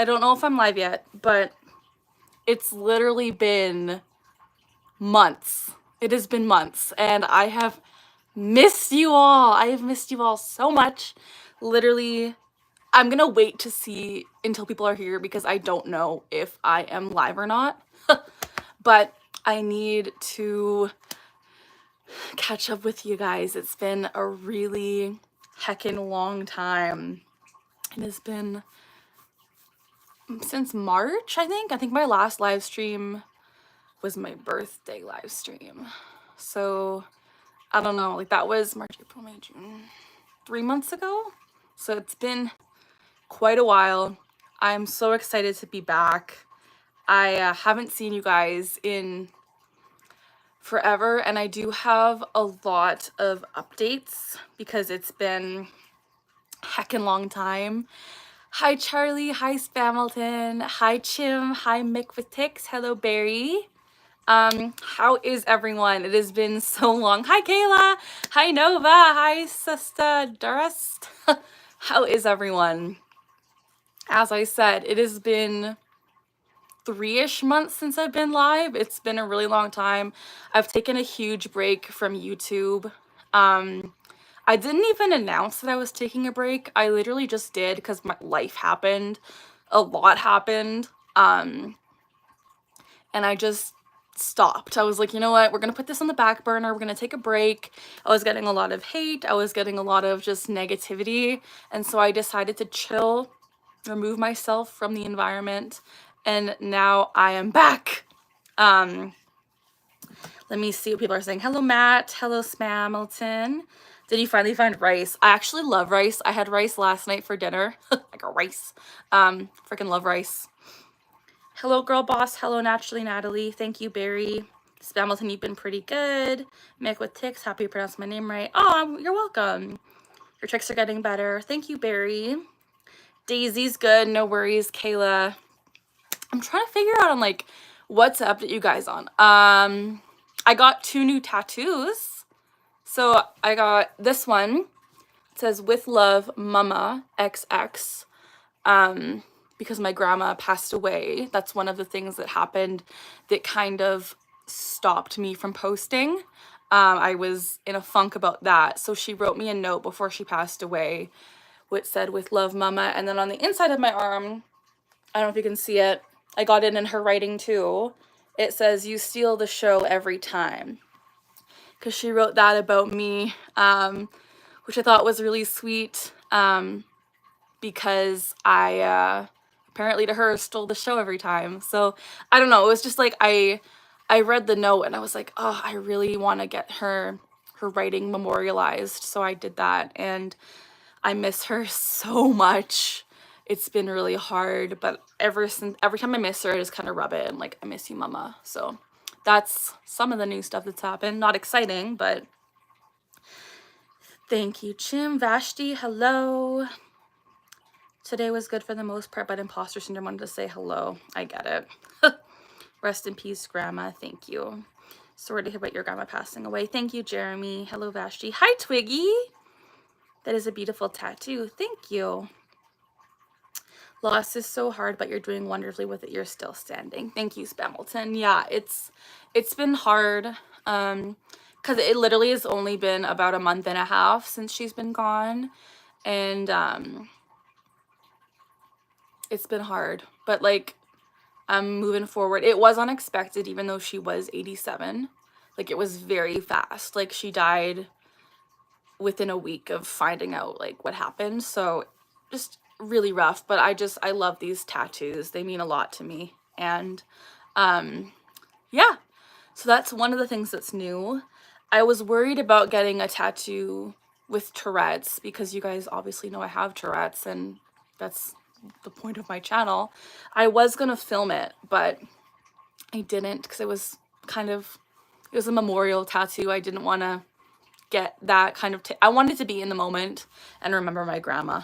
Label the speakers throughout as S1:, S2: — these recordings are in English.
S1: I don't know if I'm live yet, but it's literally been months. It has been months, and I have missed you all. I have missed you all so much. Literally, I'm gonna wait to see until people are here because I don't know if I am live or not. But I need to catch up with you guys. It's been a really heckin' long time. It has been since March, I think. I think my last live stream was my birthday live stream. So I don't know, like that was March, April, May, June, 3 months ago. So it's been quite a while. I'm so excited to be back. I haven't seen you guys in forever, and I do have a lot of updates because it's been a heckin' long time. Hi Charlie, hi Spamilton, hi Chim, hi Mick with Tics, hello Barry. How is everyone? It has been so long. Hi Kayla, hi Nova, hi Sister Durst. How is everyone? As I said, it has been 3-ish months since I've been live. It's been a really long time. I've taken a huge break from YouTube. I didn't even announce that I was taking a break. I literally just did because my life happened. A lot happened. And I just stopped. I was like, you know what? We're going to put this on the back burner. We're going to take a break. I was getting a lot of hate. I was getting a lot of just negativity. And so I decided to chill, remove myself from the environment. And now I am back. Let me see what people are saying. Hello, Matt. Hello, Spamilton. Did you finally find rice? I actually love rice. I had rice last night for dinner. Like a rice. Freaking love rice. Hello, girl boss. Hello, naturally Natalie. Thank you, Barry. Spamilton, you've been pretty good. Mick with Tics. Happy you pronounced my name right. Oh, you're welcome. Your tricks are getting better. Thank you, Barry. Daisy's good. No worries, Kayla. I'm trying to figure out on like what's to update you guys on. I got 2 new tattoos. So I got this one. It says with love, Mama XX. Because my grandma passed away. That's one of the things that happened that kind of stopped me from posting. I was in a funk about that. So she wrote me a note before she passed away, which said with love, Mama. And then on the inside of my arm, I don't know if you can see it, I got it in her writing too. It says, you steal the show every time. Because she wrote that about me, which I thought was really sweet, because I, apparently to her, stole the show every time. So, I don't know, it was just like, I read the note and I was like, oh, I really want to get her writing memorialized. So I did that, and I miss her so much. It's been really hard, but every time I miss her, I just kind of rub it and like, I miss you, Mama. So that's some of the new stuff that's happened. Not exciting, but thank you, Chim. Vashti, hello. Today was good for the most part, but imposter syndrome wanted to say hello. I get it. Rest in peace, Grandma. Thank you. Sorry to hear about your grandma passing away. Thank you, Jeremy. Hello, Vashti. Hi, Twiggy. That is a beautiful tattoo. Thank you. Loss is so hard, but you're doing wonderfully with it. You're still standing. Thank you, Spamilton. Yeah, it's been hard, because it literally has only been about a month and a half since she's been gone, and it's been hard, but like, I'm moving forward. It was unexpected, even though she was 87. Like, it was very fast. Like, she died within a week of finding out like what happened. So just really rough, but I love these tattoos. They mean a lot to me. And yeah, so that's one of the things that's new. I was worried about getting a tattoo with Tourette's because you guys obviously know I have Tourette's, and that's the point of my channel. I was gonna film it, but I didn't because it was a memorial tattoo. I didn't want to get that kind of I wanted to be in the moment and remember my grandma.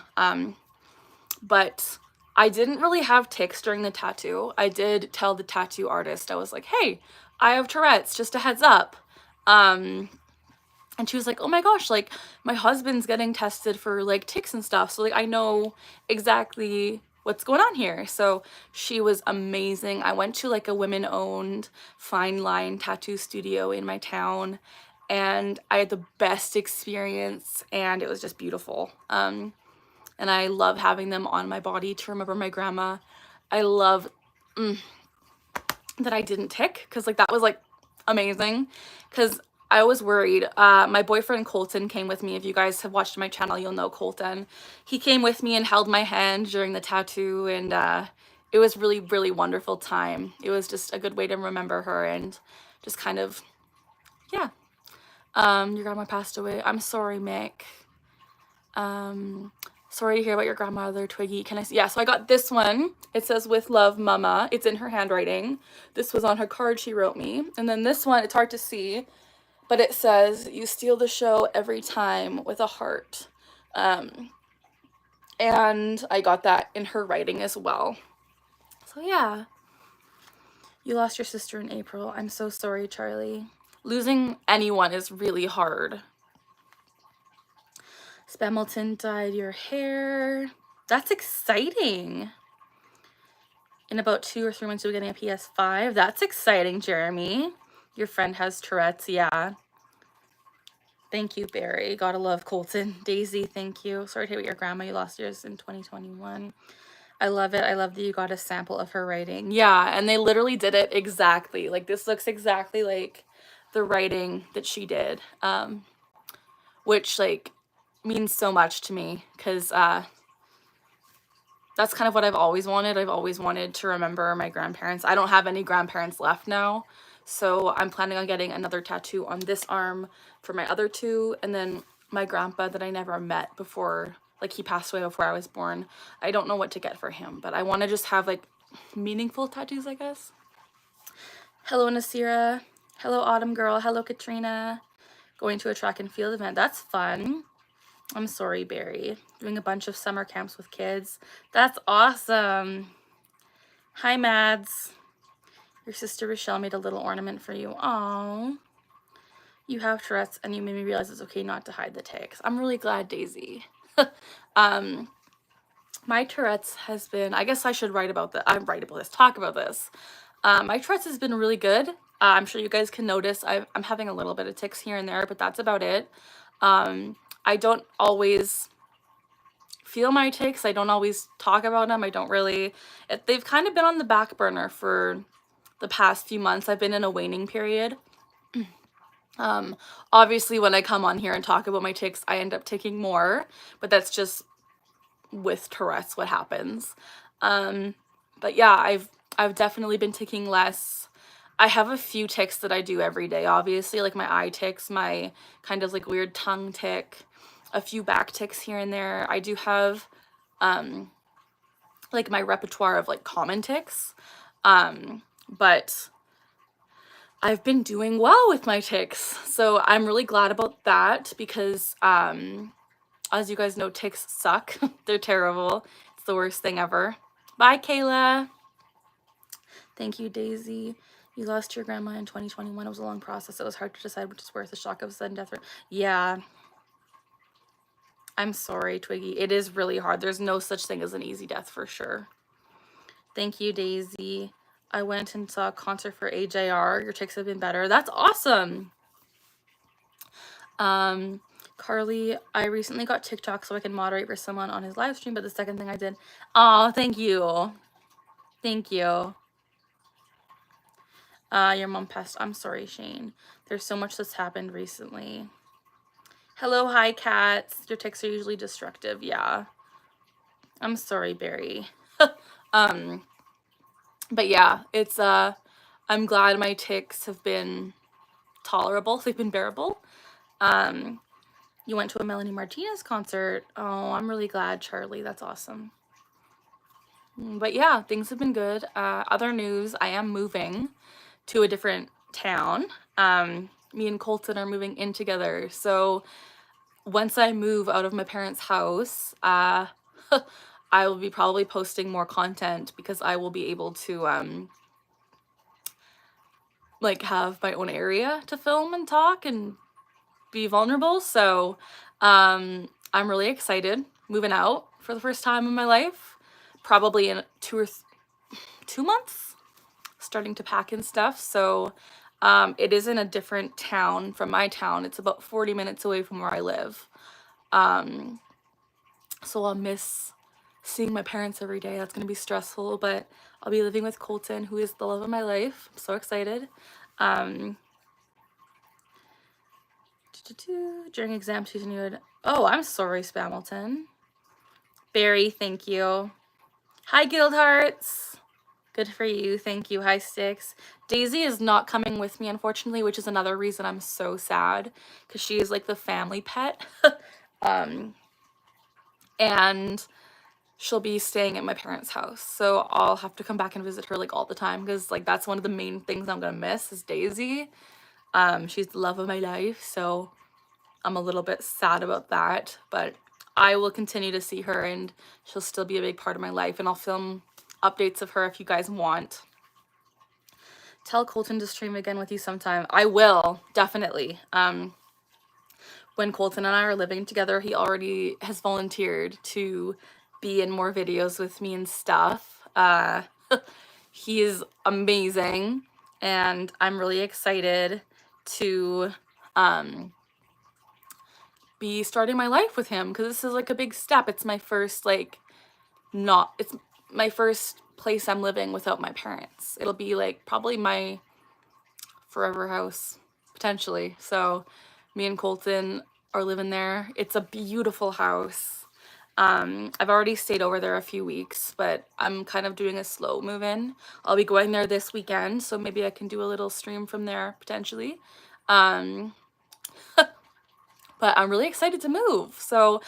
S1: But I didn't really have tics during the tattoo. I did tell the tattoo artist, I was like, hey, I have Tourette's, just a heads up. And she was like, oh my gosh, like my husband's getting tested for like tics and stuff, so like I know exactly what's going on here? So she was amazing. I went to like a women-owned fine line tattoo studio in my town, and I had the best experience, and it was just beautiful. And I love having them on my body to remember my grandma. I love that I didn't tick, because like that was like amazing, because I was worried. My boyfriend Colton came with me. If you guys have watched my channel, you'll know Colton. He came with me and held my hand during the tattoo, and it was really, really wonderful time. It was just a good way to remember her, and just kind of, yeah. Your grandma passed away. I'm sorry, Mick. Sorry to hear about your grandmother, Twiggy. Can I see? Yeah, so I got this one. It says, "With love, Mama." It's in her handwriting. This was on her card she wrote me. And then this one, it's hard to see, but it says, "You steal the show every time," with a heart. And I got that in her writing as well. So yeah. You lost your sister in April. I'm so sorry, Charlie. Losing anyone is really hard. Spamilton dyed your hair. That's exciting. In about 2 or 3 months, you'll be getting a PS5. That's exciting, Jeremy. Your friend has Tourette's, yeah. Thank you, Barry. Gotta love Colton. Daisy, thank you. Sorry to hear about your grandma. You lost yours in 2021. I love it. I love that you got a sample of her writing. Yeah, and they literally did it exactly. Like, this looks exactly like the writing that she did, which, like, means so much to me, because that's kind of what I've always wanted. I've always wanted to remember my grandparents. I don't have any grandparents left now, so I'm planning on getting another tattoo on this arm for my other two, and then my grandpa that I never met before, like he passed away before I was born. I don't know what to get for him, but I want to just have like meaningful tattoos, I guess. Hello, Nasira. Hello, Autumn Girl. Hello, Katrina. Going to a track and field event. That's fun. I'm sorry, Barry. Doing a bunch of summer camps with kids. That's awesome. Hi, Mads. Your sister Rochelle made a little ornament for you. Aww. You have Tourette's, and you made me realize it's okay not to hide the tics. I'm really glad, Daisy. My Tourette's has been, I guess I should talk about this. My Tourette's has been really good. I'm sure you guys can notice I'm having a little bit of tics here and there, but that's about it. I don't always feel my tics. I don't always talk about them. I don't really, they've kind of been on the back burner for the past few months. I've been in a waning period. Obviously when I come on here and talk about my tics, I end up ticking more, but that's just with Tourette's what happens. But yeah, I've definitely been ticking less. I have a few tics that I do every day, obviously, like my eye tics, my kind of like weird tongue tick, a few back tics here and there. I do have like my repertoire of like common tics, but I've been doing well with my tics, so I'm really glad about that, because as you guys know, tics suck. They're terrible. It's the worst thing ever. Bye, Kayla. Thank you, Daisy. You lost your grandma in 2021. It was a long process. It was hard to decide which is worth the shock of sudden death. Yeah. I'm sorry, Twiggy. It is really hard. There's no such thing as an easy death for sure. Thank you, Daisy. I went and saw a concert for AJR. Your tics have been better. That's awesome. Carly, I recently got TikTok so I can moderate for someone on his live stream, but the second thing I did. Oh, thank you. Thank you. Your mom passed. I'm sorry, Shane. There's so much that's happened recently. Hello, hi, cats. Your tics are usually destructive. Yeah. I'm sorry, Barry. But yeah, it's, I'm glad my tics have been tolerable. They've been bearable. You went to a Melanie Martinez concert. Oh, I'm really glad, Charlie. That's awesome. But yeah, things have been good. Other news, I am moving to a different town. Me and Colton are moving in together. So once I move out of my parents' house, I will be probably posting more content, because I will be able to like have my own area to film and talk and be vulnerable. So I'm really excited moving out for the first time in my life. probably in 2 months, starting to pack and stuff. So it is in a different town from my town. It's about 40 minutes away from where I live. So I'll miss seeing my parents every day. That's going to be stressful, but I'll be living with Colton, who is the love of my life. I'm so excited. During exam season, you would... Oh, I'm sorry, Spamilton. Barry, thank you. Hi, Guild Hearts. Good for you. Thank you. Hi, Sticks. Daisy is not coming with me, unfortunately, which is another reason I'm so sad, because she is like the family pet. And she'll be staying at my parents' house. So I'll have to come back and visit her like all the time, because like that's one of the main things I'm going to miss is Daisy. She's the love of my life. So I'm a little bit sad about that, but I will continue to see her and she'll still be a big part of my life, and I'll film updates of her if you guys want. Tell Colton to stream again with you sometime. I will, definitely. When Colton and I are living together, he already has volunteered to be in more videos with me and stuff. He is amazing, and I'm really excited to be starting my life with him, because this is like a big step. It's my first it's my first place I'm living without my parents. It'll be like probably my forever house potentially. So me and Colton are living there. It's a beautiful house. I've already stayed over there a few weeks, but I'm kind of doing a slow move in. I'll be going there this weekend, so maybe I can do a little stream from there potentially. But I'm really excited to move. So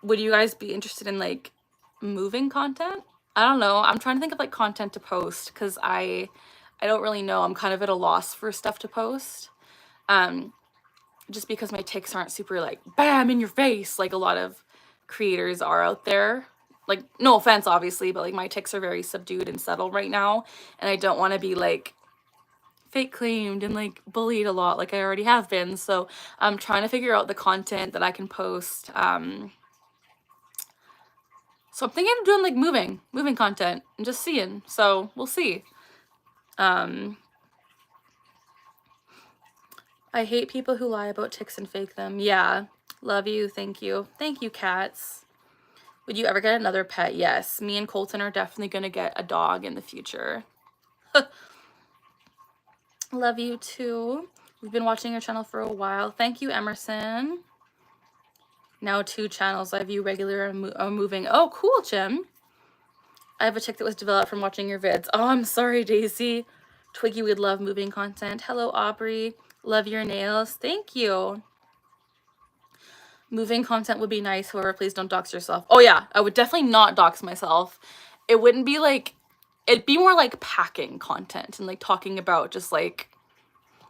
S1: would you guys be interested in like moving content? I don't know. I'm trying to think of like content to post, because I don't really know. I'm kind of at a loss for stuff to post. Just because my tics aren't super like bam in your face like a lot of creators are out there. Like, no offense obviously, but like my tics are very subdued and subtle right now, and I don't want to be like fake claimed and like bullied a lot like I already have been. So I'm trying to figure out the content that I can post. So I'm thinking of doing like moving content and just seeing. So we'll see. I hate people who lie about tics and fake them. Yeah. Love you. Thank you. Thank you, cats. Would you ever get another pet? Yes. Me and Colton are definitely going to get a dog in the future. Love you too. We've been watching your channel for a while. Thank you, Emerson. Now 2 channels. I view regular and moving. Oh, cool, Jim. I have a tic that was developed from watching your vids. Oh, I'm sorry, Daisy. Twiggy would love moving content. Hello, Aubrey. Love your nails. Thank you. Moving content would be nice. However, please don't dox yourself. Oh, yeah. I would definitely not dox myself. It wouldn't be like... It'd be more like packing content and like talking about just like...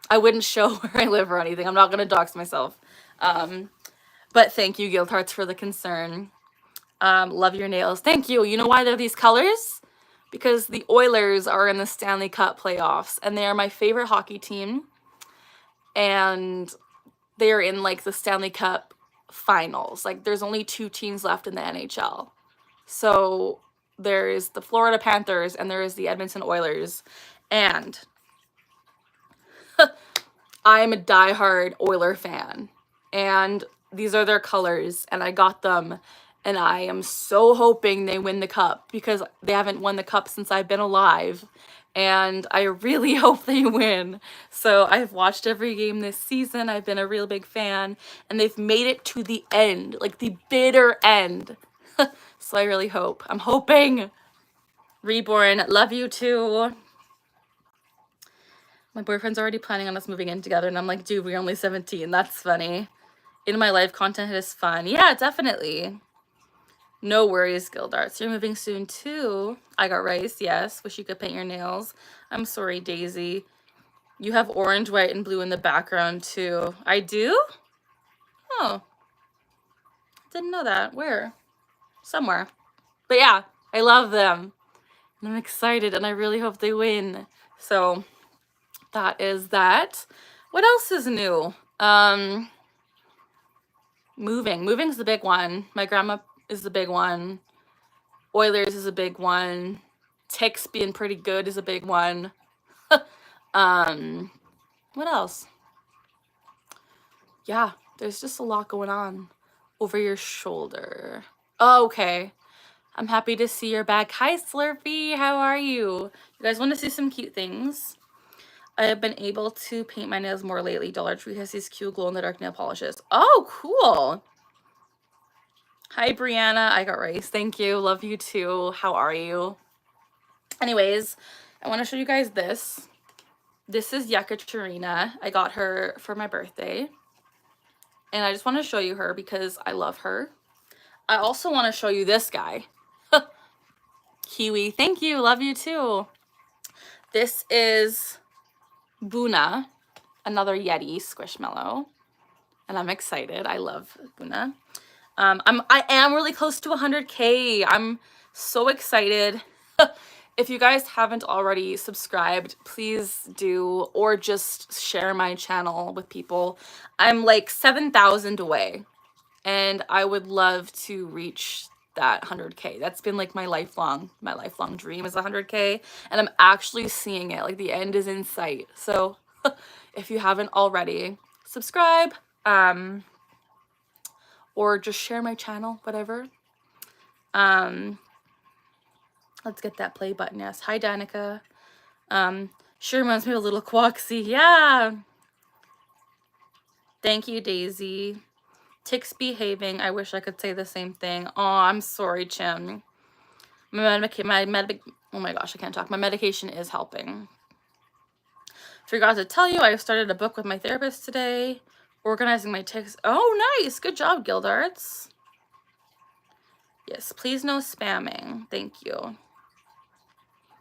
S1: I wouldn't show where I live or anything. I'm not going to dox myself. But thank you, Guild Hearts, for the concern. Love your nails. Thank you. You know why they're these colors? Because the Oilers are in the Stanley Cup playoffs, and they are my favorite hockey team. And they are in like the Stanley Cup finals. Like there's only 2 teams left in the NHL. So there is the Florida Panthers and there is the Edmonton Oilers. And I'm a diehard Oiler fan. And these are their colors, and I got them, and I am so hoping they win the cup, because they haven't won the cup since I've been alive, and I really hope they win. So I've watched every game this season. I've been a real big fan, and they've made it to the end, like the bitter end. So I really hope. I'm hoping. Reborn, love you too. My boyfriend's already planning on us moving in together, and I'm like, dude, we're only 17. That's funny. In my life, content is fun. Yeah, definitely. No worries, Guild Arts. You're moving soon too. I got rice, yes. Wish you could paint your nails. I'm sorry, Daisy. You have orange, white, and blue in the background too. I do? Oh. Didn't know that. Where? Somewhere. But yeah, I love them. And I'm excited, and I really hope they win. So that is that. What else is new? Moving's the big one. My grandma is the big one. Oilers is a big one. Tics being pretty good is a big one. What else? Yeah, there's just a lot going on. Over your shoulder. Oh, okay. I'm happy to see you're back. Hi, Slurpee. How are you? You guys want to see some cute things? I have been able to paint my nails more lately. Dollar Tree has these cute glow-in-the-dark nail polishes. Oh, cool. Hi, Brianna. I got rice. Thank you. Love you too. How are you? Anyways, I want to show you guys this. This is Yekaterina. I got her for my birthday. And I just want to show you her because I love her. I also want to show you this guy. Kiwi. Thank you. Love you too. This is Buna, another Yeti Squishmallow. And I'm excited. I love Buna. I am really close to 100K. I'm so excited. If you guys haven't already subscribed, please do, or just share my channel with people. I'm like 7,000 away, and I would love to reach that 100K. That's been like my lifelong dream is 100K, and I'm actually seeing it. Like the end is in sight. So if you haven't already, subscribe, or just share my channel, whatever. Let's get that play button. Yes. Hi, Danica. Sure reminds me of a little Quoxy. Yeah. Thank you, Daisy. Tics behaving. I wish I could say the same thing. Oh, I'm sorry, Chim. Oh my gosh, I can't talk. My medication is helping. Forgot to tell you, I started a book with my therapist today. Organizing my tics. Oh, nice. Good job, Guildarts. Yes, please no spamming. Thank you.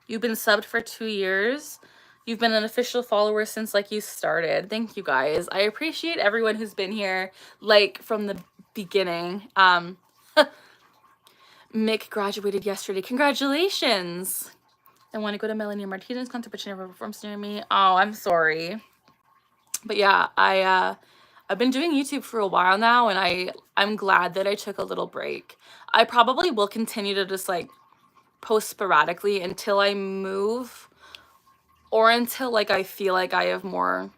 S1: You've been subbed for 2 years. You've been an official follower since like you started. Thank you guys. I appreciate everyone who's been here like from the beginning. Mick graduated yesterday. Congratulations. I want to go to Melanie Martinez concert, but she never performs near me. Oh, I'm sorry. But yeah, I've been doing YouTube for a while now, and I'm glad that I took a little break. I probably will continue to just like post sporadically until I move, or until like I feel like I have more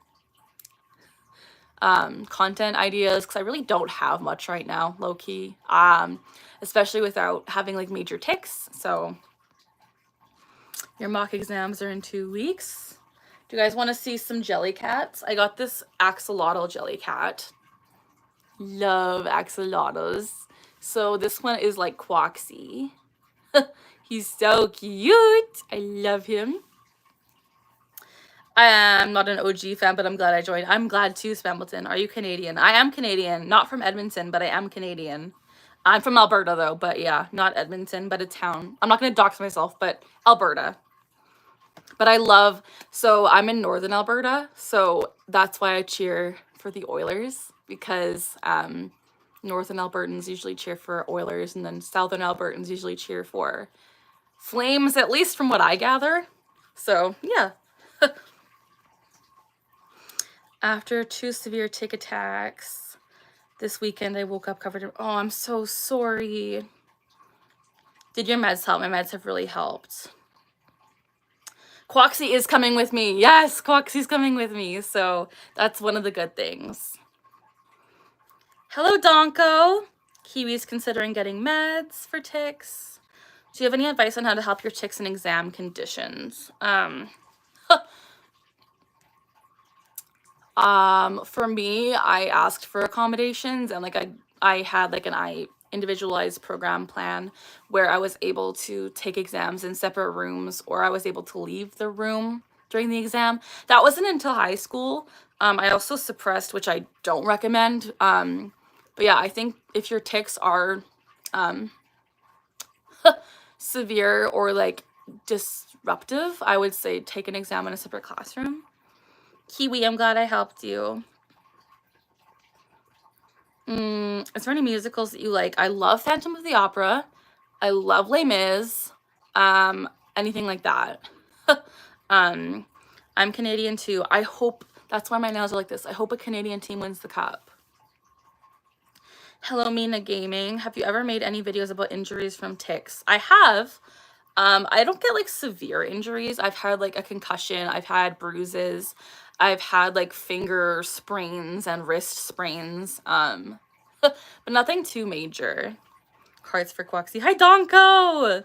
S1: content ideas, because I really don't have much right now, low-key, especially without having like major tics. So your mock exams are in 2 weeks. Do you guys want to see some jelly cats? I got this axolotl jelly cat. Love axolotls. So this one is like Quoxy. He's so cute. I love him. I am not an OG fan, but I'm glad I joined. I'm glad too, Spambleton. Are you Canadian? I am Canadian. Not from Edmonton, but I am Canadian. I'm from Alberta, though. But yeah, not Edmonton, but a town. I'm not going to dox myself, but Alberta. But I love... So I'm in northern Alberta, so that's why I cheer for the Oilers. Because northern Albertans usually cheer for Oilers, and then southern Albertans usually cheer for Flames, at least from what I gather. So, yeah. After 2 severe tic attacks this weekend, I woke up covered in... Oh, I'm so sorry. Did your meds help? My meds have really helped. Quoxy is coming with me. Yes, Quoxy's coming with me. So that's one of the good things. Hello, Donko. Kiwi's considering getting meds for tics. Do you have any advice on how to help your tics in exam conditions? For me, I asked for accommodations, and like I had like an individualized program plan where I was able to take exams in separate rooms, or I was able to leave the room during the exam. That wasn't until high school. I also suppressed, which I don't recommend. But yeah, I think if your tics are severe or like disruptive, I would say take an exam in a separate classroom. Kiwi, I'm glad I helped you. Is there any musicals that you like? I love Phantom of the Opera. I love Les Mis. Anything like that. I'm Canadian too. I hope, that's why my nails are like this. I hope a Canadian team wins the cup. Hello, Mina Gaming. Have you ever made any videos about injuries from tics? I have. I don't get like severe injuries. I've had like a concussion. I've had bruises. I've had like finger sprains and wrist sprains. But nothing too major. Cards for Quaxi. Hi, Donko!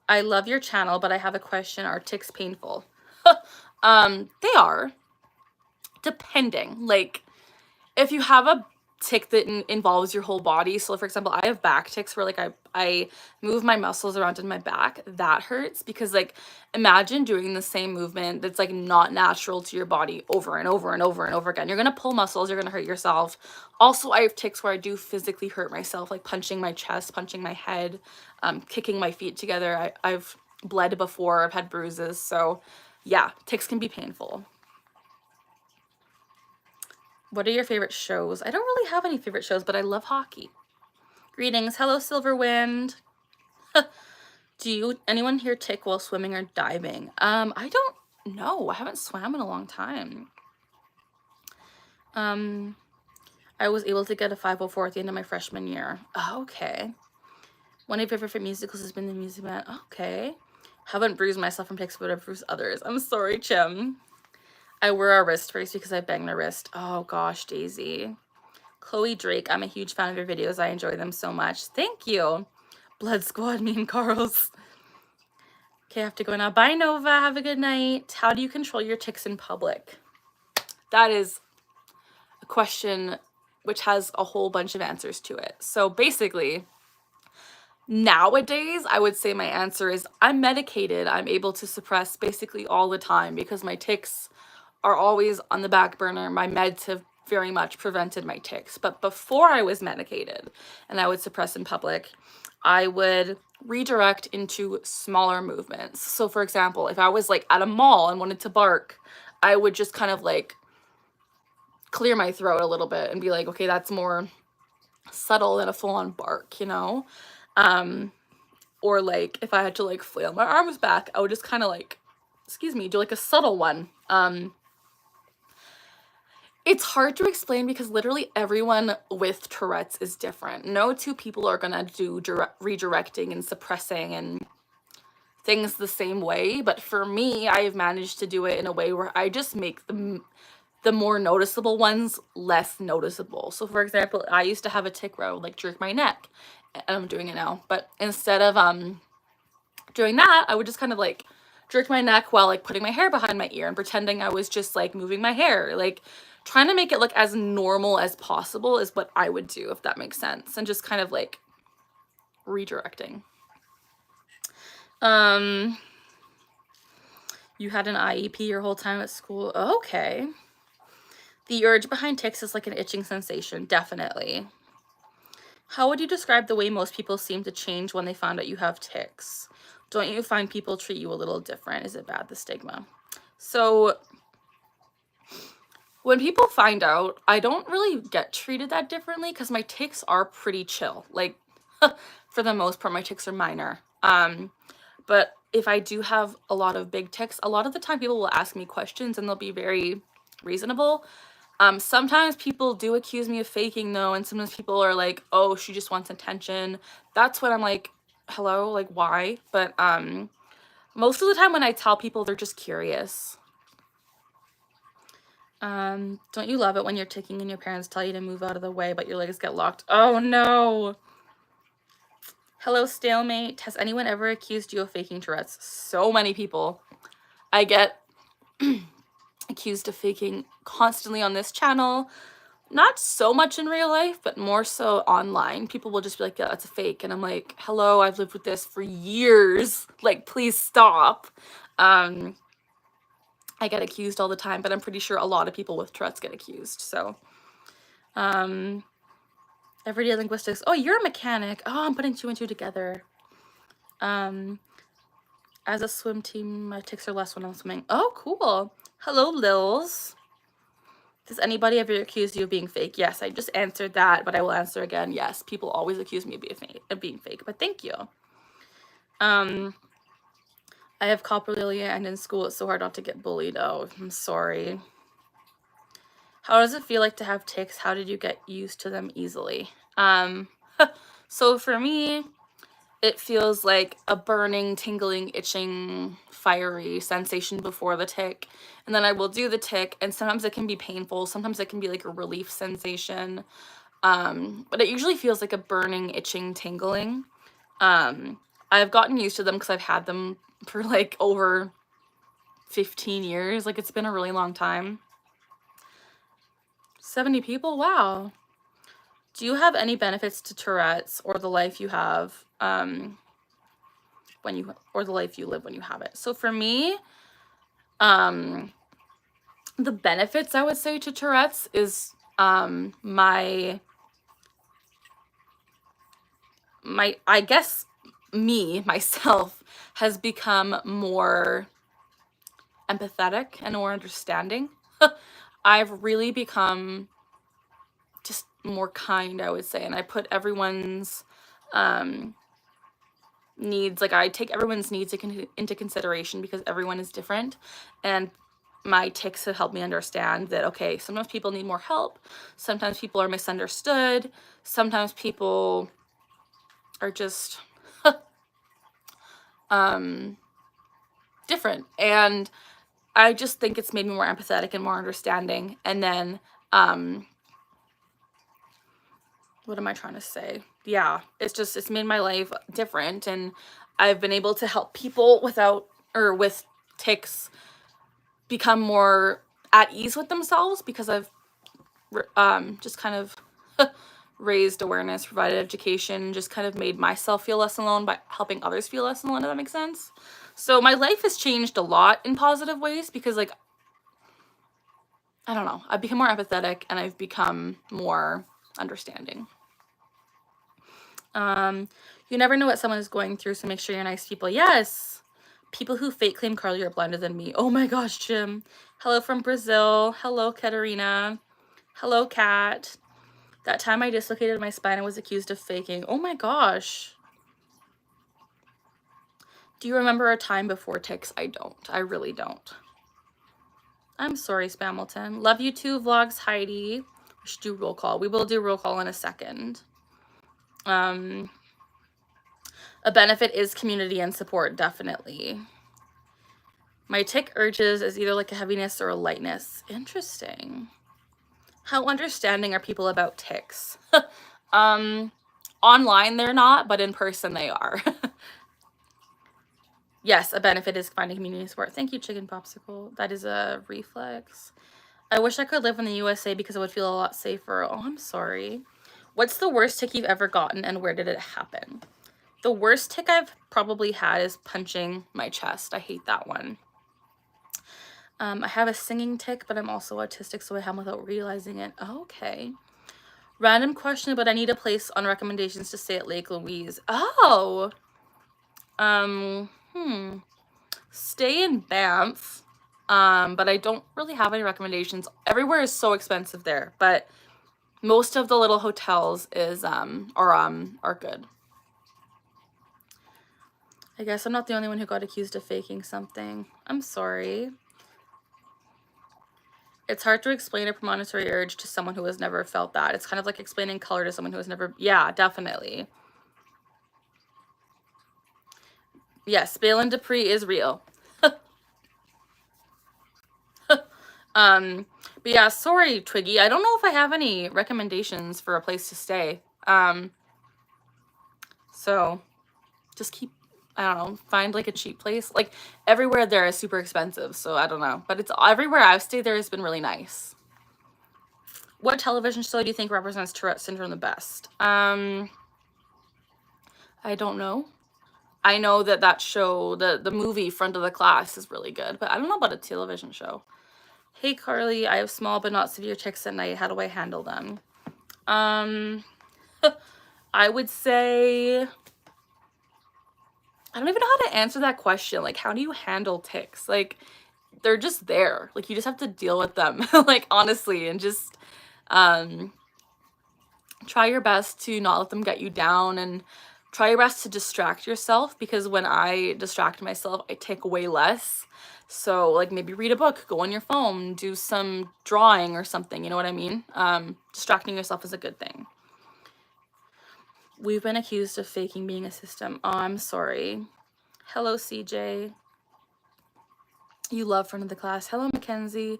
S1: I love your channel, but I have a question. Are tics painful? They are. Depending. Like, if you have a tic that involves your whole body, so for example, I have back tics where like I move my muscles around in my back, that hurts because like imagine doing the same movement that's like not natural to your body over and over and over and over again. You're gonna pull muscles, you're gonna hurt yourself. Also, I have tics where I do physically hurt myself, like punching my chest, punching my head, kicking my feet together. I've bled before, I've had bruises, so yeah, tics can be painful. What are your favorite shows? I don't really have any favorite shows, but I love hockey. Greetings. Hello, Silverwind. Do anyone here tic while swimming or diving? I don't know. I haven't swam in a long time. I was able to get a 504 at the end of my freshman year. Oh, okay. One of your favorite musicals has been The Music Man. Okay. Haven't bruised myself from tics, but I've bruised others. I'm sorry, Chim. I wear a wrist brace because I banged my wrist. Oh gosh, Daisy. Chloe Drake, I'm a huge fan of your videos. I enjoy them so much. Thank you. Blood Squad, me and Carl's. Okay, I have to go now. Bye, Nova. Have a good night. How do you control your tics in public? That is a question which has a whole bunch of answers to it. So basically, nowadays, I would say my answer is I'm medicated. I'm able to suppress basically all the time because my tics are always on the back burner. My meds have very much prevented my tics. But before I was medicated and I would suppress in public, I would redirect into smaller movements. So for example, if I was like at a mall and wanted to bark, I would just kind of like clear my throat a little bit and be like, okay, that's more subtle than a full-on bark, you know? Or like if I had to like flail my arms back, I would just kind of like, excuse me, do like a subtle one. It's hard to explain because literally everyone with Tourette's is different. No two people are gonna do redirecting and suppressing and things the same way, but for me, I've managed to do it in a way where I just make the more noticeable ones less noticeable. So for example, I used to have a tic where I would like jerk my neck, and I'm doing it now, but instead of doing that, I would just kind of like jerk my neck while like putting my hair behind my ear and pretending I was just like moving my hair, like trying to make it look as normal as possible is what I would do, if that makes sense, and just kind of like redirecting. You had an IEP your whole time at school. Okay. The urge behind tics is like an itching sensation, definitely. How would you describe the way most people seem to change when they find out you have tics? Don't you find people treat you a little different? Is it bad, the stigma? So when people find out, I don't really get treated that differently because my tics are pretty chill. Like, for the most part, my tics are minor. But if I do have a lot of big tics, a lot of the time people will ask me questions and they'll be very reasonable. Sometimes people do accuse me of faking though, and sometimes people are like, oh, she just wants attention. That's when I'm like, hello, like why? But most of the time when I tell people, they're just curious. Don't you love it when you're ticking and your parents tell you to move out of the way, but your legs get locked? Oh no. Hello, Stalemate. Has anyone ever accused you of faking Tourette's? So many people. I get accused of faking constantly on this channel. Not so much in real life, but more so online. People will just be like, yeah, that's a fake. And I'm like, hello, I've lived with this for years. Like, please stop. I get accused all the time, but I'm pretty sure a lot of people with Tourette's get accused. So, everyday linguistics. Oh, you're a mechanic. Oh, I'm putting two and two together. As a swim team, my tics are less when I'm swimming. Oh, cool. Hello, Lils. Does anybody ever accuse you of being fake? Yes, I just answered that, but I will answer again. Yes, people always accuse me of being fake, but thank you. I have coprolalia and in school it's so hard not to get bullied. Oh, I'm sorry. How does it feel like to have tics? How did you get used to them easily? So for me, it feels like a burning, tingling, itching, fiery sensation before the tic. And then I will do the tic, and sometimes it can be painful. Sometimes it can be like a relief sensation. But it usually feels like a burning, itching, tingling. I've gotten used to them because I've had them for like over 15 years. Like, it's been a really long time. 70 people? Wow. Do you have any benefits to Tourette's or the life you have or the life you live when you have it? So for me, the benefits I would say to Tourette's is I guess myself has become more empathetic and more understanding. I've really become just more kind, I would say, and I put everyone's needs, like I take everyone's needs into consideration because everyone is different, and my tics have helped me understand that, okay, sometimes people need more help, sometimes people are misunderstood, sometimes people are just different, and I just think it's made me more empathetic and more understanding. And then what am I trying to say? Yeah, it's made my life different, and I've been able to help people with tics become more at ease with themselves because I've just kind of raised awareness, provided education, just kind of made myself feel less alone by helping others feel less alone, if that makes sense. So my life has changed a lot in positive ways because, like, I don't know, I've become more empathetic and I've become more understanding. You never know what someone is going through, so make sure you're nice people. Yes! People who fake claim Carly are blinder than me. Oh my gosh, Jim. Hello from Brazil. Hello, Katerina. Hello, Kat. That time I dislocated my spine and was accused of faking. Oh my gosh. Do you remember a time before tics? I don't. I really don't. I'm sorry, Spamilton. Love you too, Vlogs Heidi. We should do roll call. We will do roll call in a second. A benefit is community and support, definitely. My tic urges is either like a heaviness or a lightness. Interesting. How understanding are people about tics? Online they're not, but in person they are. Yes, a benefit is finding community support. Thank you, Chicken Popsicle. That is a reflex. I wish I could live in the USA because I would feel a lot safer. Oh, I'm sorry. What's the worst tic you've ever gotten and where did it happen? The worst tic I've probably had is punching my chest. I hate that one. I have a singing tic, but I'm also autistic, so I have without realizing it. Oh, okay. Random question, but I need a place on recommendations to stay at Lake Louise. Oh! Stay in Banff. But I don't really have any recommendations. Everywhere is so expensive there, but most of the little hotels are good. I guess I'm not the only one who got accused of faking something. I'm sorry. It's hard to explain a premonitory urge to someone who has never felt that. It's kind of like explaining color to someone who has never... Yeah, definitely. Yes, Balin Dupree is real. But yeah, sorry, Twiggy. I don't know if I have any recommendations for a place to stay. So just keep... I don't know, find like a cheap place. Like, everywhere there is super expensive, so I don't know. But it's everywhere I've stayed there has been really nice. What television show do you think represents Tourette Syndrome the best? I don't know. I know that show, the movie Front of the Class is really good, but I don't know about a television show. Hey, Carly, I have small but not severe tics at night. How do I handle them? I would say... I don't even know how to answer that question. Like, how do you handle tics? Like, they're just there. Like, you just have to deal with them, like, honestly, and just try your best to not let them get you down, and try your best to distract yourself, because when I distract myself, I take way less. So like maybe read a book, go on your phone, do some drawing or something, you know what I mean? Distracting yourself is a good thing. We've been accused of faking being a system. Oh, I'm sorry. Hello, CJ. You love front of the class. Hello, Mackenzie.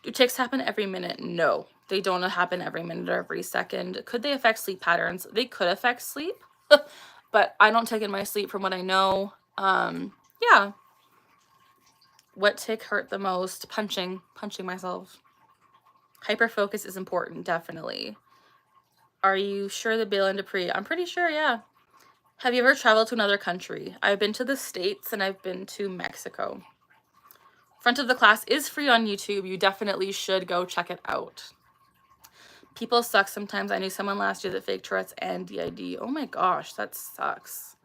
S1: Do tics happen every minute? No, they don't happen every minute or every second. Could they affect sleep patterns? They could affect sleep, but I don't take in my sleep from what I know. Yeah. What tic hurt the most? Punching myself. Hyperfocus is important, definitely. Are you sure the Bail and Dupree? I'm pretty sure, yeah. Have you ever traveled to another country? I've been to the States and I've been to Mexico. Front of the class is free on YouTube. You definitely should go check it out. People suck sometimes. I knew someone last year that faked Tourette's and DID. Oh my gosh, that sucks.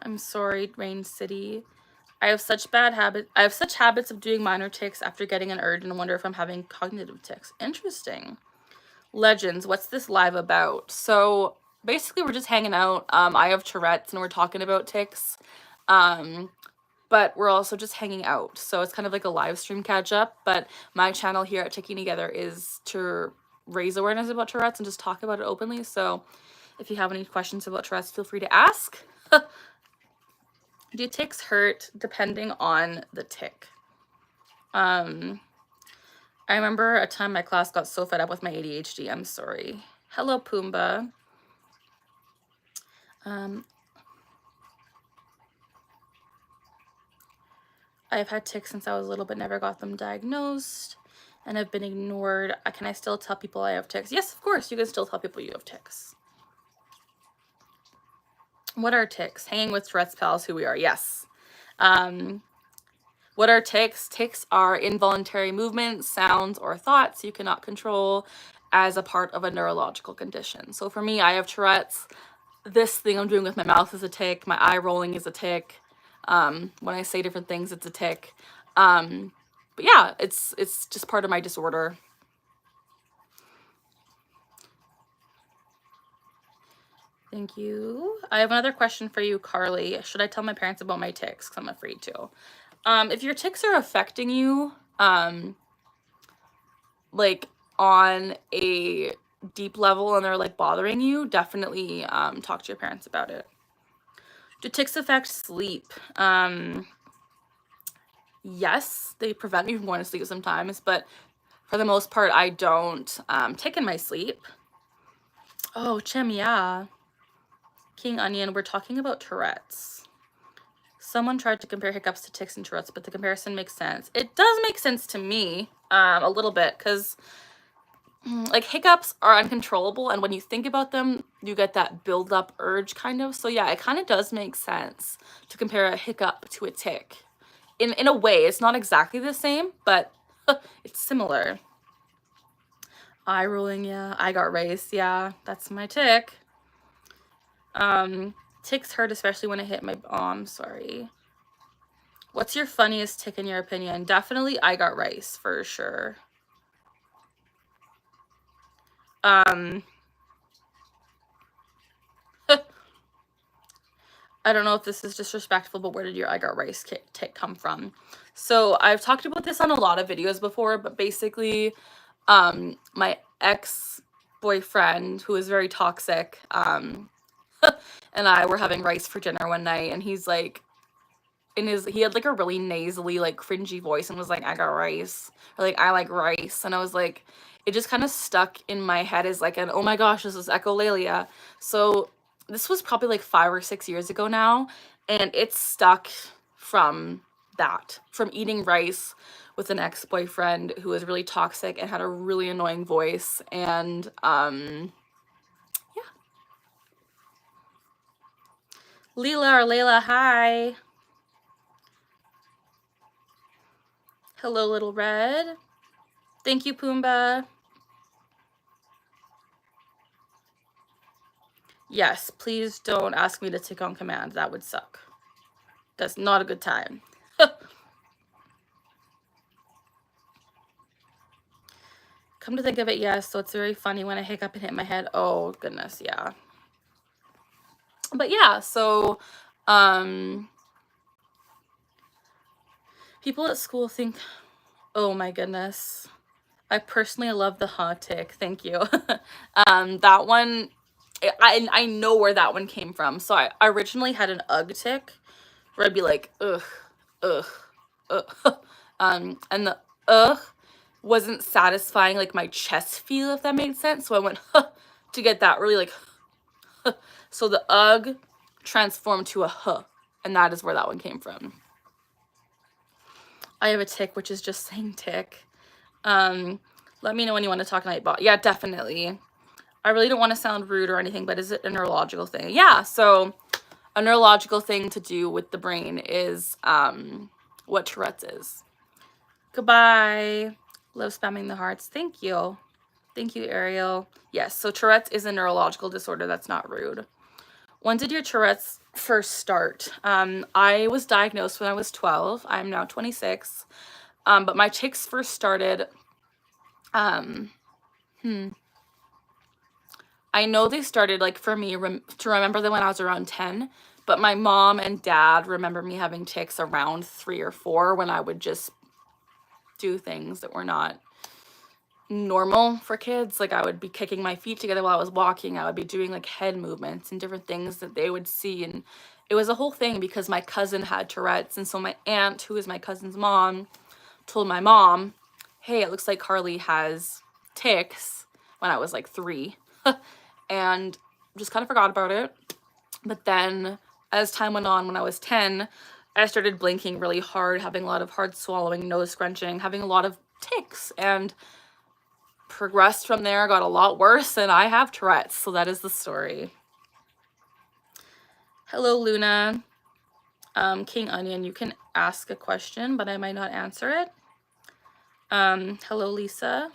S1: I'm sorry, Rain City. I have such habits of doing minor tics after getting an urge, and wonder if I'm having cognitive tics. Interesting. Legends, what's this live about? So basically we're just hanging out. I have Tourette's and we're talking about tics. But we're also just hanging out. So it's kind of like a live stream catch up. But my channel here at Ticking Together is to raise awareness about Tourette's and just talk about it openly. So if you have any questions about Tourette's, feel free to ask. Do tics hurt? Depending on the tic. I remember a time my class got so fed up with my ADHD. I'm sorry. Hello, Pumbaa. I've had tics since I was little, but never got them diagnosed and have been ignored. Can I still tell people I have tics? Yes, of course, you can still tell people you have tics. What are tics? Hanging with Tourette's pals, who we are. Yes. What are tics? Tics are involuntary movements, sounds, or thoughts you cannot control as a part of a neurological condition. So for me, I have Tourette's. This thing I'm doing with my mouth is a tic. My eye rolling is a tic. When I say different things, it's a tic. But yeah, it's just part of my disorder. Thank you. I have another question for you, Carly. Should I tell my parents about my tics? 'Cause I'm afraid to. If your tics are affecting you, like on a deep level and they're like bothering you, definitely talk to your parents about it. Do tics affect sleep? Yes, they prevent me from going to sleep sometimes, but for the most part, I don't tic in my sleep. Oh, Chim, yeah. King Onion, we're talking about Tourette's. Someone tried to compare hiccups to tics and Tourette's, but the comparison makes sense. It does make sense to me, a little bit, because like hiccups are uncontrollable, and when you think about them, you get that build up urge kind of. So yeah, it kind of does make sense to compare a hiccup to a tic. In a way, it's not exactly the same, but it's similar. Eye rolling, yeah. I got raised, yeah. That's my tic. Tics hurt, especially when I hit my... Oh, I'm sorry. What's your funniest tic in your opinion? Definitely I got rice, for sure. I don't know if this is disrespectful, but where did your I got rice tic come from? So I've talked about this on a lot of videos before, but basically my ex-boyfriend, who is very toxic, and I were having rice for dinner one night, and he's like, he had like a really nasally, like cringy voice, and was like, I got rice, or like, I like rice. And I was like, it just kind of stuck in my head as like an, oh my gosh, this is echolalia. So this was probably like 5 or 6 years ago now, and it's stuck from that, from eating rice with an ex-boyfriend who was really toxic and had a really annoying voice. And yeah. Leela or Layla, hi. Hello, Little Red. Thank you, Pumbaa. Yes, please don't ask me to tic on command. That would suck. That's not a good time. Come to think of it, yes. So it's very funny when I hiccup and hit my head. Oh, goodness, yeah. But yeah, so people at school think, oh my goodness, I personally love the tick. Thank you. That one, I know where that one came from. So I originally had an ugh tick where I'd be like, ugh, ugh, ugh. And the ugh wasn't satisfying like my chest feel, if that made sense. So I went to get that really like so the ugh transformed to a huh, and that is where that one came from. I have a tick, which is just saying tick. Let me know when you want to talk Nightbot. Yeah, definitely. I really don't want to sound rude or anything, but is it a neurological thing? Yeah, so a neurological thing to do with the brain is what Tourette's is. Goodbye. Love spamming the hearts. Thank you. Thank you, Ariel. Yes, so Tourette's is a neurological disorder. That's not rude. When did your Tourette's first start? I was diagnosed when I was 12. I'm now 26. But my tics first started, I know they started, like, for me, to remember them when I was around 10, but my mom and dad remember me having tics around 3 or 4 when I would just do things that were not normal for kids. Like, I would be kicking my feet together while I was walking. I would be doing, like, head movements and different things that they would see, and it was a whole thing because my cousin had Tourette's, and so my aunt, who is my cousin's mom, told my mom, hey, it looks like Carly has tics, when I was like 3. And just kind of forgot about it. But then as time went on, when I was 10, I started blinking really hard, having a lot of hard swallowing, nose scrunching, having a lot of tics, and progressed from there, got a lot worse, and I have Tourette's. So that is the story. Hello, Luna. King Onion, you can ask a question, but I might not answer it. Hello, Lisa.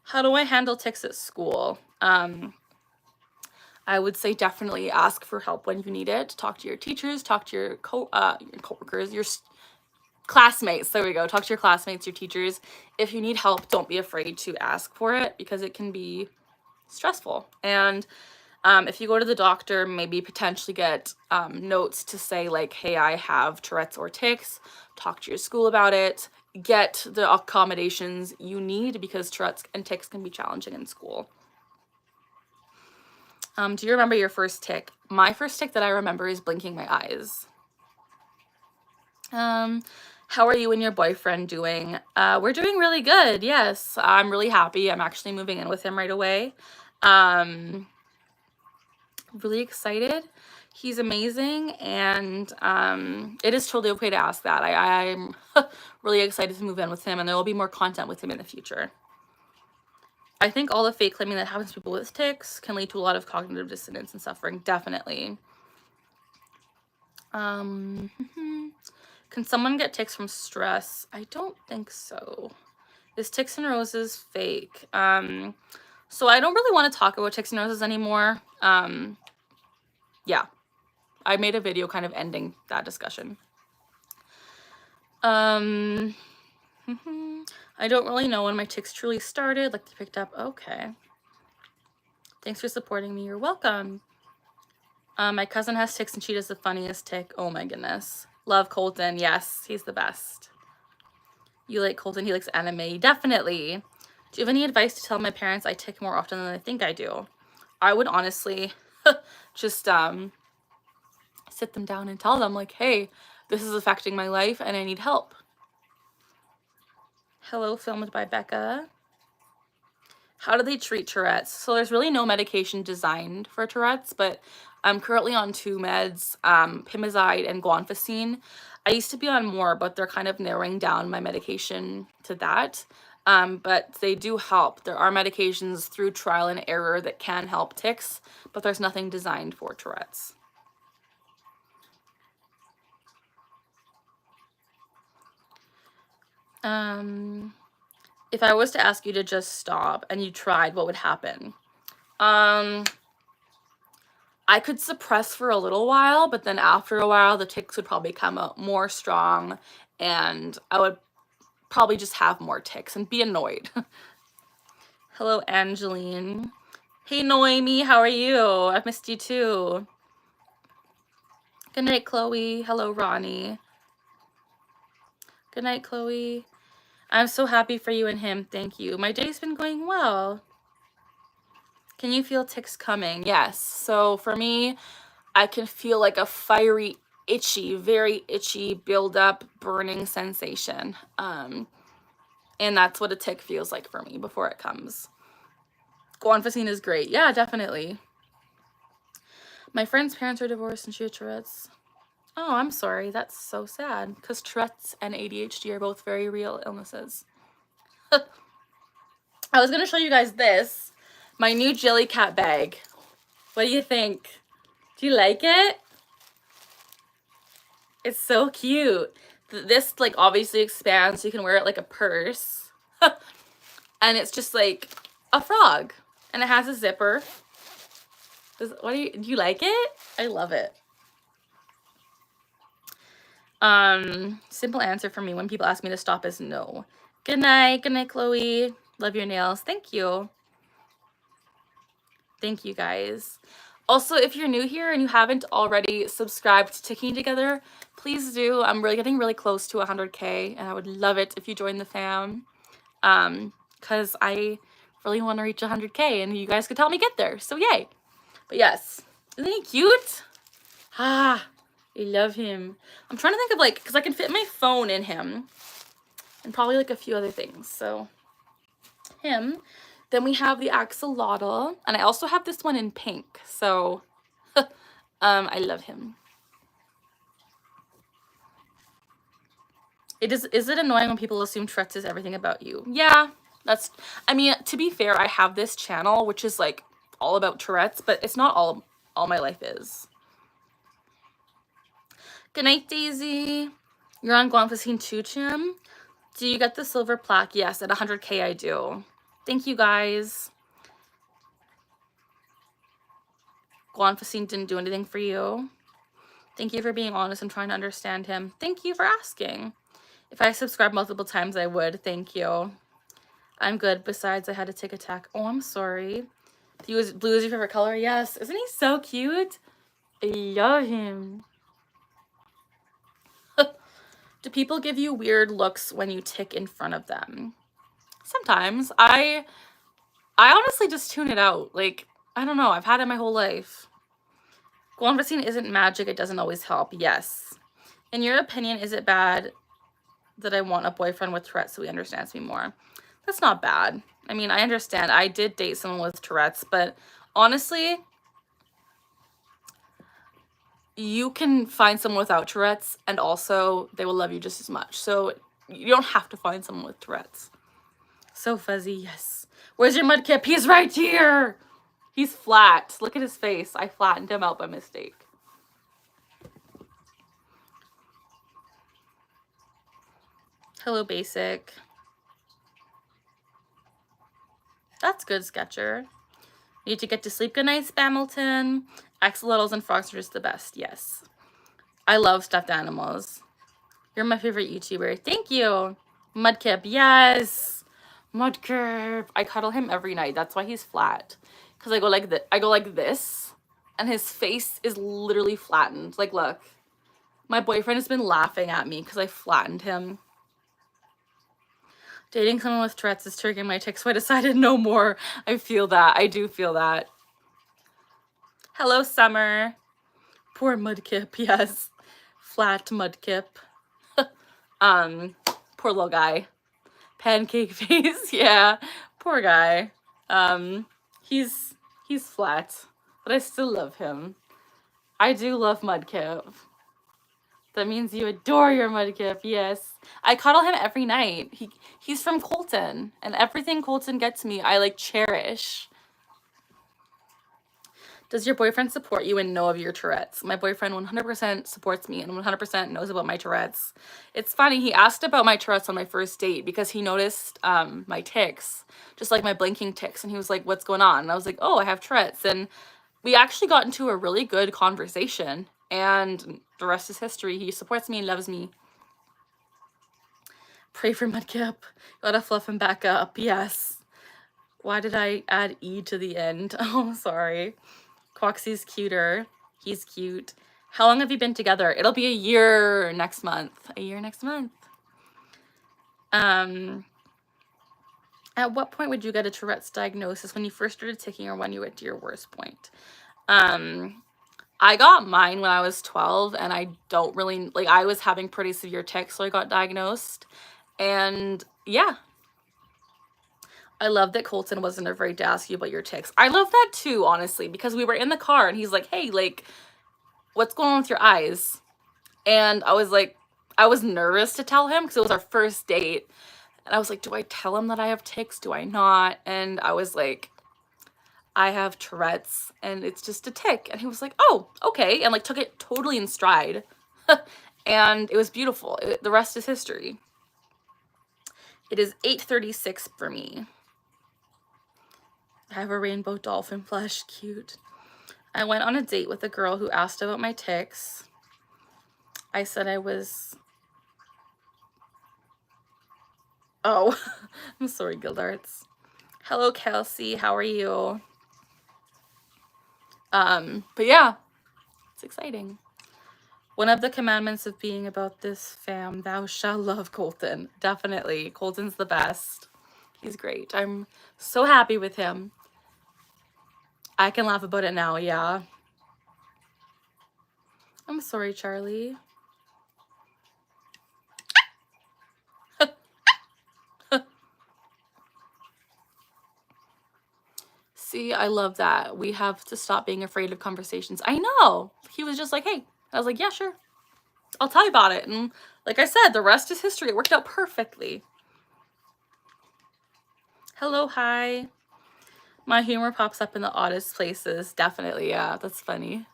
S1: How do I handle tics at school? I would say definitely ask for help when you need it. Talk to your teachers, talk to your coworkers, your classmates. There we go. Talk to your classmates, your teachers. If you need help, don't be afraid to ask for it because it can be stressful. And if you go to the doctor, maybe potentially get notes to say like, hey, I have Tourette's or tics. Talk to your school about it. Get the accommodations you need because Tourette's and tics can be challenging in school. Do you remember your first tic? My first tic that I remember is blinking my eyes. How are you and your boyfriend doing? We're doing really good. Yes, I'm really happy. I'm actually moving in with him right away. Really excited. He's amazing, and it is totally okay to ask that. I'm really excited to move in with him, and there will be more content with him in the future. I think all the fake claiming that happens to people with tics can lead to a lot of cognitive dissonance and suffering. Definitely. Can someone get tics from stress? I don't think so. Is tics and roses fake? So I don't really want to talk about tics and roses anymore. Yeah. I made a video kind of ending that discussion. I don't really know when my tics truly started, like they picked up. Okay. Thanks for supporting me. You're welcome. My cousin has tics and she does the funniest tic. Oh my goodness. Love Colton. Yes, he's the best. You like Colton? He likes anime. Definitely. Do you have any advice to tell my parents I tic more often than I think I do? I would honestly just sit them down and tell them like, hey, this is affecting my life and I need help. Hello, filmed by Becca. How do they treat Tourette's? So there's really no medication designed for Tourette's, but I'm currently on 2 meds, Pimozide and Guanfacine. I used to be on more, but they're kind of narrowing down my medication to that. But they do help. There are medications through trial and error that can help tics, but there's nothing designed for Tourette's. If I was to ask you to just stop and you tried, what would happen? I could suppress for a little while, but then after a while, the tics would probably come out more strong and I would probably just have more tics and be annoyed. Hello, Angeline. Hey Noemi, how are you? I've missed you too. Good night, Chloe. Hello, Ronnie. Good night, Chloe. I'm so happy for you and him. Thank you. My day's been going well. Can you feel tics coming? Yes. So for me, I can feel like a fiery, itchy, very itchy, build up, burning sensation. And that's what a tic feels like for me before it comes. Guanfacine is great. Yeah, definitely. My friend's parents are divorced and she had Tourette's. Oh, I'm sorry. That's so sad because Tourette's and ADHD are both very real illnesses. I was going to show you guys this. My new Jellycat bag. What do you think? Do you like it? It's so cute. This like obviously expands so you can wear it like a purse. And it's just like a frog. And it has a zipper. Do you like it? I love it. Simple answer for me when people ask me to stop is no. Good night, Chloe. Love your nails. Thank you. Thank you guys. Also, if you're new here and you haven't already subscribed to Ticking Together, please do. I'm really getting really close to 100K and I would love it if you join the fam. Because I really want to reach 100K and you guys could help me get there. So yay. But yes, isn't he cute? Ah, I love him. I'm trying to think of like, because I can fit my phone in him and probably like a few other things. So him. Then we have the axolotl, and I also have this one in pink. So I love him. Is it annoying when people assume Tourette's is everything about you? Yeah, I mean, to be fair, I have this channel, which is like all about Tourette's, but it's not all my life is. Good night, Daisy. You're on Guanfacine too, Chim? Do you get the silver plaque? Yes, at 100K I do. Thank you, guys. Guanfacine didn't do anything for you. Thank you for being honest and trying to understand him. Thank you for asking. If I subscribed multiple times, I would. Thank you. I'm good. Besides, I had a tic attack. Oh, I'm sorry. Blue is your favorite color? Yes. Isn't he so cute? I love him. Do people give you weird looks when you tic in front of them? Sometimes. I honestly just tune it out. Like, I don't know. I've had it my whole life. Guanfacine isn't magic. It doesn't always help. Yes. In your opinion, is it bad that I want a boyfriend with Tourette's so he understands me more? That's not bad. I mean, I understand. I did date someone with Tourette's, but honestly, you can find someone without Tourette's and also they will love you just as much. So you don't have to find someone with Tourette's. So fuzzy, yes. Where's your mudkip? He's right here. He's flat. Look at his face. I flattened him out by mistake. Hello, Basic. That's good, Sketcher. Need to get to sleep. Good night, Spamilton. Axolotls and frogs are just the best. Yes. I love stuffed animals. You're my favorite YouTuber. Thank you. Mudkip. Yes. Mudkip. I cuddle him every night. That's why he's flat. Because I go like this. And his face is literally flattened. Like, look. My boyfriend has been laughing at me because I flattened him. Dating someone with Tourette's is triggering my tics, so I decided no more. I feel that. I do feel that. Hello, Summer. Poor Mudkip, yes. Flat Mudkip. Poor little guy. Pancake face, yeah. Poor guy. He's flat, but I still love him. I do love Mudkip. That means you adore your Mudkip, yes. I cuddle him every night. He's from Colton, and everything Colton gets me, I like cherish. Does your boyfriend support you and know of your Tourette's? My boyfriend 100% supports me and 100% knows about my Tourette's. It's funny, he asked about my Tourette's on my first date because he noticed my tics, just like my blinking tics, and he was like, what's going on? And I was like, oh, I have Tourette's. And we actually got into a really good conversation, and the rest is history. He supports me and loves me. Pray for Mudkip. Gotta fluff him back up, yes. Why did I add E to the end? Oh, sorry. Quoxy's cuter. He's cute. How long have you been together? It'll be a year next month. A year next month. At what point would you get a Tourette's diagnosis? When you first started ticking or when you went to your worst point? I got mine when I was 12, and I don't really, like, I was having pretty severe tics, so I got diagnosed. And yeah. I love that Colton wasn't afraid to ask you about your tics. I love that too, honestly, because we were in the car and he's like, hey, like, what's going on with your eyes? And I was like, I was nervous to tell him because it was our first date. And I was like, do I tell him that I have tics? Do I not? And I was like, I have Tourette's and it's just a tic. And he was like, oh, okay. And like took it totally in stride. And it was beautiful. The rest is history. It is 8:36 for me. I have a rainbow dolphin plush. Cute. I went on a date with a girl who asked about my tics. I said I was... Oh, I'm sorry, Gildarts. Hello, Kelsey. How are you? But yeah, it's exciting. One of the commandments of being about this fam, thou shalt love Colton. Definitely. Colton's the best. He's great. I'm so happy with him. I can laugh about it now, yeah. I'm sorry, Charlie. See, I love that. We have to stop being afraid of conversations. I know. He was just like, hey. I was like, yeah, sure. I'll tell you about it. And like I said, the rest is history. It worked out perfectly. Hello, hi. My humor pops up in the oddest places. Definitely, yeah. That's funny.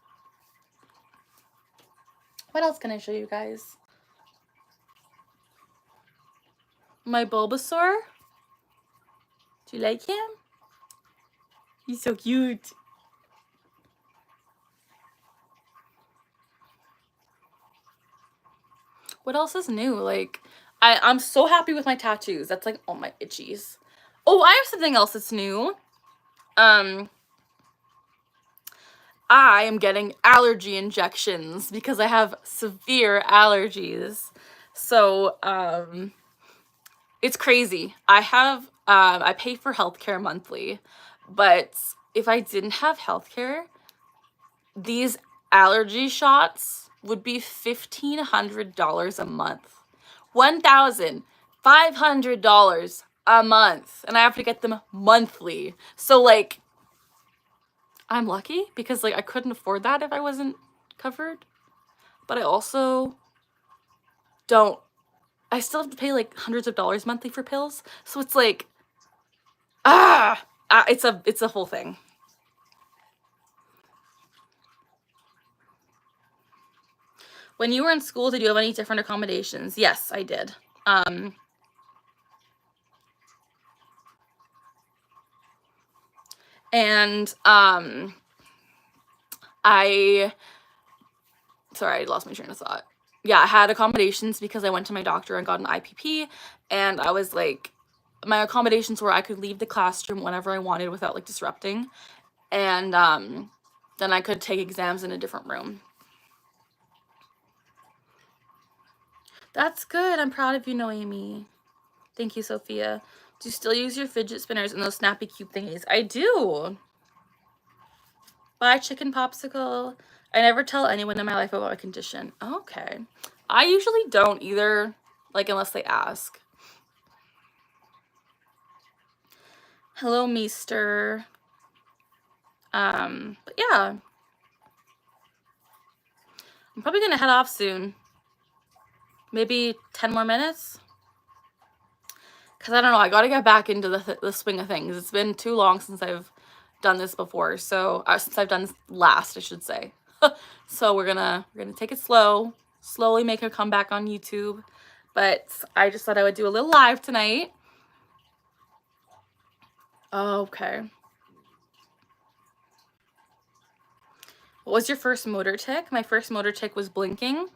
S1: What else can I show you guys? My Bulbasaur? Do you like him? He's so cute. What else is new? Like, I'm so happy with my tattoos. That's like all my itchies. Oh, I have something else that's new. I am getting allergy injections because I have severe allergies. So, it's crazy. I pay for healthcare monthly, but if I didn't have healthcare, these allergy shots would be $1,500 a month. $1,500 a month. And I have to get them monthly. So, like, I'm lucky because, like, I couldn't afford that if I wasn't covered. But I also don't. I still have to pay, like, hundreds of dollars monthly for pills. So it's like, it's a whole thing. When you were in school, did you have any different accommodations? Yes, I did. Sorry, I lost my train of thought. Yeah, I had accommodations because I went to my doctor and got an IPP, and I was like, my accommodations were I could leave the classroom whenever I wanted without like disrupting, and then I could take exams in a different room. That's good. I'm proud of you, Noemi. Thank you, Sophia. Do you still use your fidget spinners and those snappy cube thingies? I do. Bye, chicken popsicle. I never tell anyone in my life about my condition. Okay. I usually don't either, like, unless they ask. Hello, Meester. But yeah. I'm probably gonna head off soon. Maybe 10 more minutes. Because I don't know, I gotta get back into the swing of things. It's been too long since I've done this before. So, since I've done this last, I should say. So we're gonna take it slow, slowly make a comeback on YouTube. But I just thought I would do a little live tonight. Okay. What was your first motor tic? My first motor tic was blinking.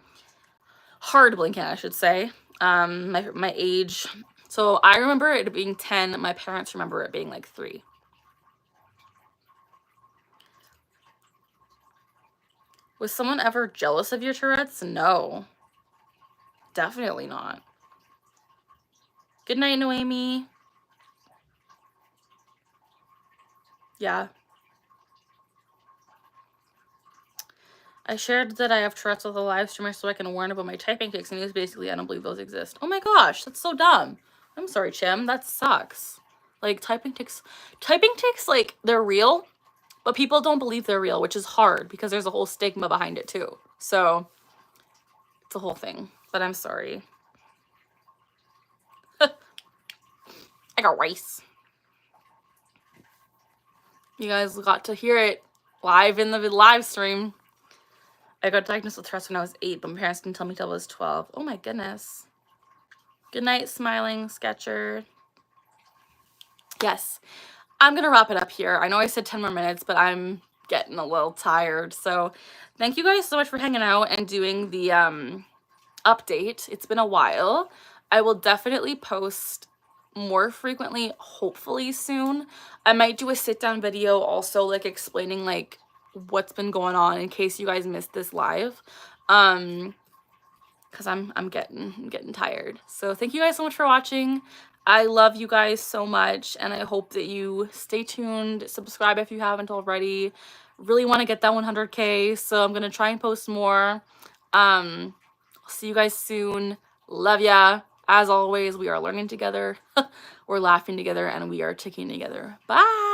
S1: Hard blinking, I should say. My age So I remember it being 10. My parents remember it being like 3. Was someone ever jealous of your Tourette's? No. Definitely not. Good night, Noemi. Yeah. I shared that I have Tourette's with a live streamer so I can warn about my typing tics, and he was basically, I don't believe those exist. Oh my gosh, that's so dumb. I'm sorry, Chim. That sucks. Like, typing tics, like, they're real, but people don't believe they're real, which is hard because there's a whole stigma behind it too. So, it's a whole thing, but I'm sorry. I got rice. You guys got to hear it live in the live stream. I got diagnosed with Tourette's when I was 8, but my parents didn't tell me till I was 12. Oh my goodness. Good night, smiling Sketcher. Yes, I'm gonna wrap it up here. I know I said 10 more minutes, but I'm getting a little tired. So thank you guys so much for hanging out and doing the update. It's been a while. I will definitely post more frequently, hopefully soon. I might do a sit-down video also, like, explaining like what's been going on in case you guys missed this live, because I'm getting tired. So thank you guys so much for watching. I love you guys so much, and I hope that you stay tuned. Subscribe if you haven't already. Really want to get that 100K, so I'm gonna try and post more. I'll see you guys soon. Love ya. As always, we are learning together, we're laughing together, and we are ticking together. Bye.